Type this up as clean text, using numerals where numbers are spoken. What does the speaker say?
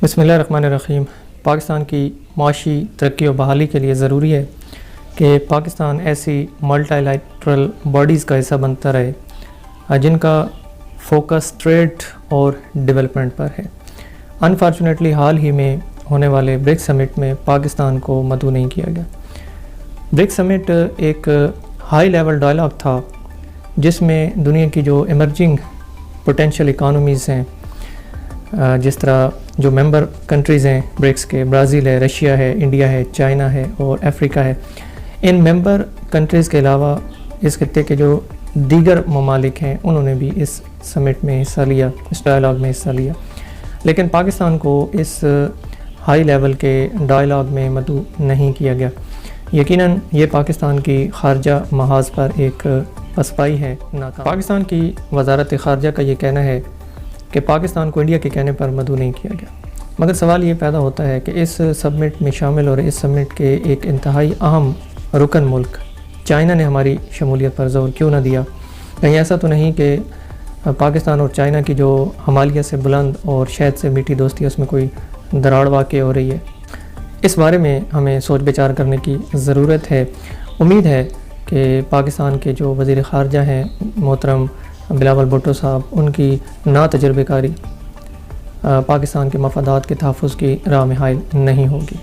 بسم اللہ الرحمن الرحیم۔ پاکستان کی معاشی ترقی و بحالی کے لیے ضروری ہے کہ پاکستان ایسی ملٹی لیٹرل باڈیز کا حصہ بنتا رہے جن کا فوکس ٹریڈ اور ڈیولپمنٹ پر ہے۔ انفارچونیٹلی حال ہی میں ہونے والے برکس سمٹ میں پاکستان کو مدعو نہیں کیا گیا۔ برکس سمٹ ایک ہائی لیول ڈائلاگ تھا جس میں دنیا کی جو ایمرجنگ پوٹینشیل اکانومیز ہیں، جس طرح جو ممبر کنٹریز ہیں برکس کے، برازیل ہے، رشیا ہے، انڈیا ہے، چائنا ہے اور افریقہ ہے، ان ممبر کنٹریز کے علاوہ اس خطے کے جو دیگر ممالک ہیں انہوں نے بھی اس سمٹ میں حصہ لیا، اس ڈائلاگ میں حصہ لیا، لیکن پاکستان کو اس ہائی لیول کے ڈائلاگ میں مدعو نہیں کیا گیا۔ یقیناً یہ پاکستان کی خارجہ محاذ پر ایک پسپائی ہے، ناکام۔ پاکستان کی وزارت خارجہ کا یہ کہنا ہے کہ پاکستان کو انڈیا کے کہنے پر مدعو نہیں کیا گیا، مگر سوال یہ پیدا ہوتا ہے کہ اس سمٹ میں شامل اور اس سمٹ کے ایک انتہائی اہم رکن ملک چائنا نے ہماری شمولیت پر زور کیوں نہ دیا؟ کہیں ایسا تو نہیں کہ پاکستان اور چائنا کی جو ہمالیہ سے بلند اور شہد سے میٹھی دوستی ہے اس میں کوئی دراڑ واقع ہو رہی ہے؟ اس بارے میں ہمیں سوچ بچار کرنے کی ضرورت ہے۔ امید ہے کہ پاکستان کے جو وزیر خارجہ ہیں محترم بلاول بھٹو صاحب، ان کی نا تجربہ کاری پاکستان کے مفادات کے تحفظ کی راہ میں حائل نہیں ہوگی۔